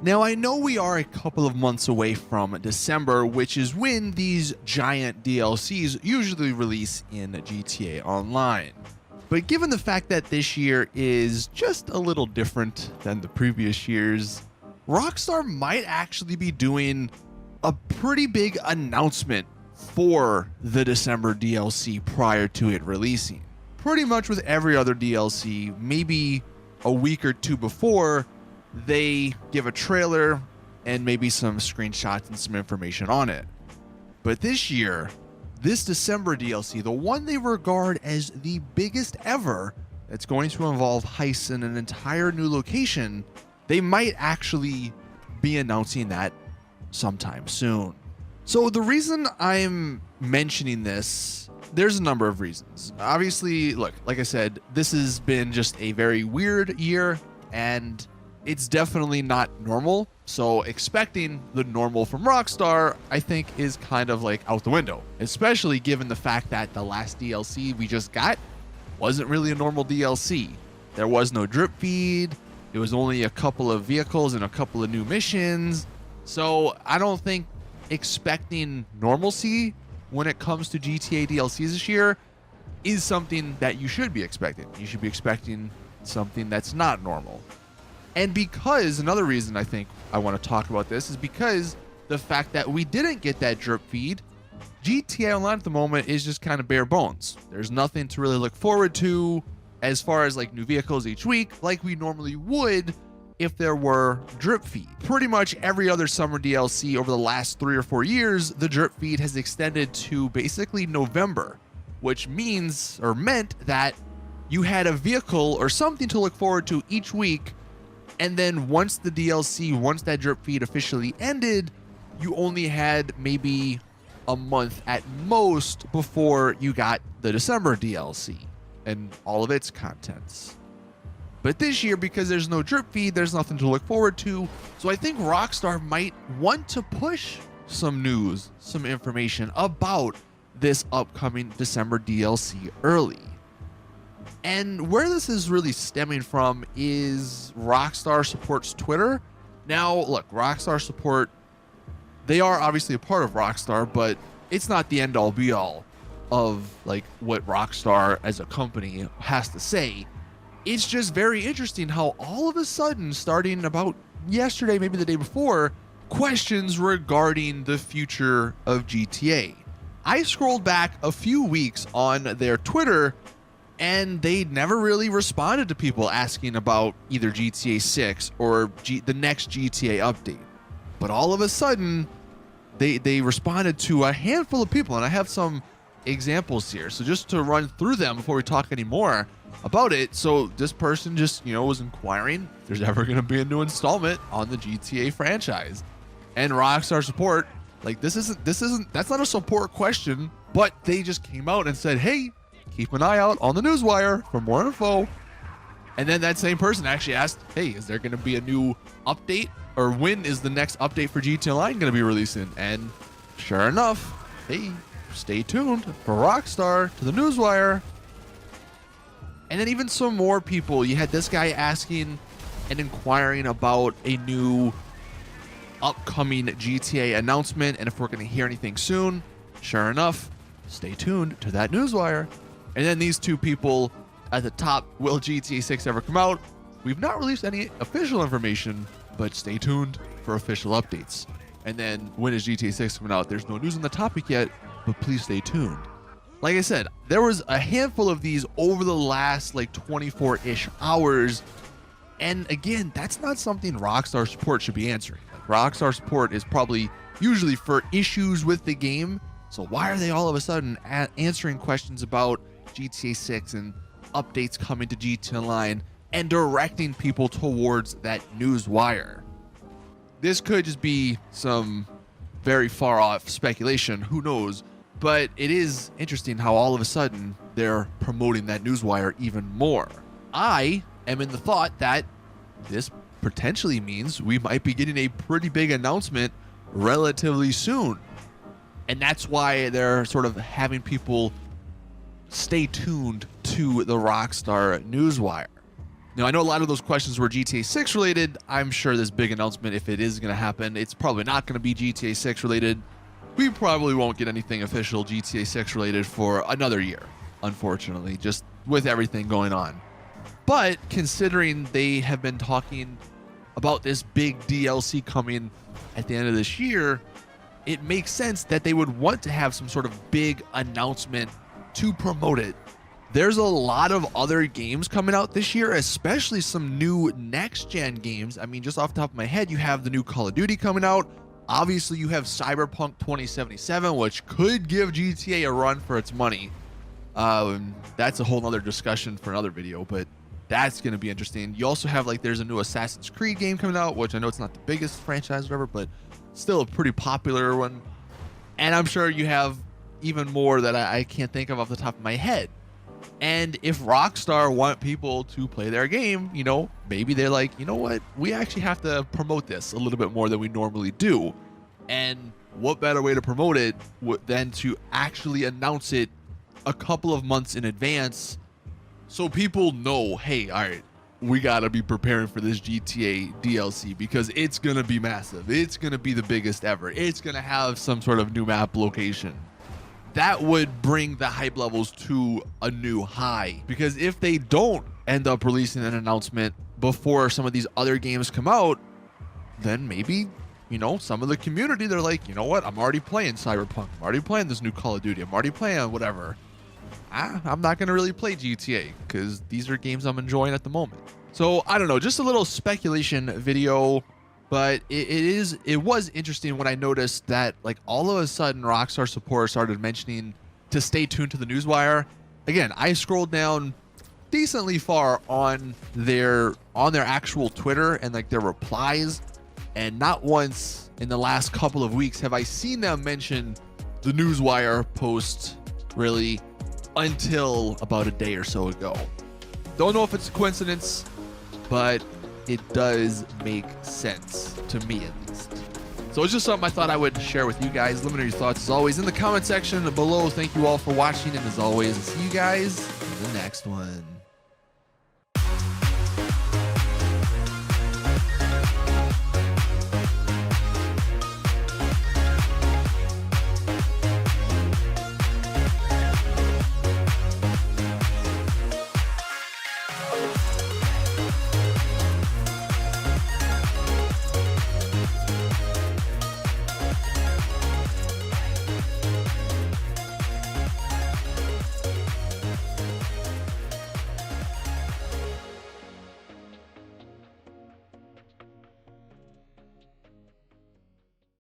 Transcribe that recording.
Now, I know we are a couple of months away from December, which is when these giant DLCs usually release in GTA Online. But given the fact that this year is just a little different than the previous years, Rockstar might actually be doing a pretty big announcement for the December DLC prior to it releasing. Pretty much with every other DLC, maybe a week or two before, they give a trailer and maybe some screenshots and some information on it. But this year, this December DLC, the one they regard as the biggest ever, that's going to involve heists in an entire new location, they might actually be announcing that sometime soon. So the reason I'm mentioning this, there's a number of reasons. Obviously, look, like I said, this has been just a very weird year, and it's definitely not normal. So expecting the normal from Rockstar, I think, is kind of like out the window, especially given the fact that the last DLC we just got wasn't really a normal DLC. There was no drip feed. It was only a couple of vehicles and a couple of new missions. So I don't think expecting normalcy when it comes to GTA DLCs this year is something that you should be expecting. You should be expecting something that's not normal. And because another reason I think I want to talk about this is because the fact that we didn't get that drip feed, GTA Online at the moment is just kind of bare bones. There's nothing to really look forward to as far as like new vehicles each week like we normally would if there were drip feed. Pretty much every other summer DLC over the last 3 or 4 years, the drip feed has extended to basically November, which means or meant that you had a vehicle or something to look forward to each week. And then once the DLC, once that drip feed officially ended, you only had maybe a month at most before you got the December DLC and all of its contents. But this year, because there's no drip feed, there's nothing to look forward to. So I think Rockstar might want to push some news, some information about this upcoming December DLC early. And where this is really stemming from is Rockstar Support's Twitter. Now, look, Rockstar Support, they are obviously a part of Rockstar, but it's not the end all be all of like what Rockstar as a company has to say. It's just very interesting how all of a sudden, starting about yesterday, maybe the day before, questions regarding the future of GTA. I scrolled back a few weeks on their Twitter and they never really responded to people asking about either GTA 6 or the next GTA update. But all of a sudden, they responded to a handful of people, and I have some examples here. So just to run through them before we talk any more about it. So this person just, was inquiring if there's ever going to be a new installment on the GTA franchise. And Rockstar Support, like that's not a support question, but they just came out and said, hey, keep an eye out on the newswire for more info. And then that same person actually asked, hey, is there going to be a new update? Or when is the next update for GTA Online going to be releasing? And sure enough, hey, stay tuned for Rockstar to the newswire. And then even some more people. You had this guy asking and inquiring about a new upcoming GTA announcement and if we're going to hear anything soon. Sure enough, stay tuned to that newswire. And then these two people at the top, will GTA 6 ever come out? We've not released any official information, but stay tuned for official updates. And then when is GTA 6 coming out? There's no news on the topic yet, but please stay tuned. Like I said, there was a handful of these over the last 24-ish hours. And again, that's not something Rockstar Support should be answering. Rockstar Support is probably usually for issues with the game. So why are they all of a sudden answering questions about GTA 6 and updates coming to GTA Online and directing people towards that news wire? This could just be some very far off speculation, who knows? But it is interesting how all of a sudden they're promoting that newswire even more. I am in the thought that this potentially means we might be getting a pretty big announcement relatively soon. And that's why they're sort of having people stay tuned to the Rockstar newswire. Now, I know a lot of those questions were GTA 6 related. I'm sure this big announcement, if it is going to happen, it's probably not going to be GTA 6 related. We probably won't get anything official GTA 6 related for another year, unfortunately, just with everything going on. But considering they have been talking about this big DLC coming at the end of this year, it makes sense that they would want to have some sort of big announcement to promote it. There's a lot of other games coming out this year, especially some new next-gen games. I mean, just off the top of my head, you have the new Call of Duty coming out. Obviously, you have Cyberpunk 2077, which could give GTA a run for its money. That's a whole nother discussion for another video, but that's going to be interesting. You also have, like, there's a new Assassin's Creed game coming out, which I know it's not the biggest franchise or whatever, but still a pretty popular one. And I'm sure you have even more that I can't think of off the top of my head. And if Rockstar want people to play their game, you know, maybe they're like, you know what, we actually have to promote this a little bit more than we normally do. And what better way to promote it than to actually announce it a couple of months in advance so people know, hey, all right, we got to be preparing for this GTA DLC because it's going to be massive. It's going to be the biggest ever. It's going to have some sort of new map location. That would bring the hype levels to a new high, because if they don't end up releasing an announcement before some of these other games come out, then maybe, you know, some of the community, they're like, you know what, I'm already playing Cyberpunk, I'm already playing this new Call of Duty, I'm already playing whatever. I'm not going to really play GTA because these are games I'm enjoying at the moment. So I don't know, just a little speculation video. But it was interesting when I noticed that, like, all of a sudden Rockstar supporters started mentioning to stay tuned to the newswire. Again, I scrolled down decently far on their actual Twitter and, like, their replies, and not once in the last couple of weeks have I seen them mention the newswire post really until about a day or so ago. Don't know if it's a coincidence, but it does make sense to me, at least. So it's just something I thought I would share with you guys. Let me know your thoughts, as always, in the comment section below. Thank you all for watching, and as always, I'll see you guys in the next one.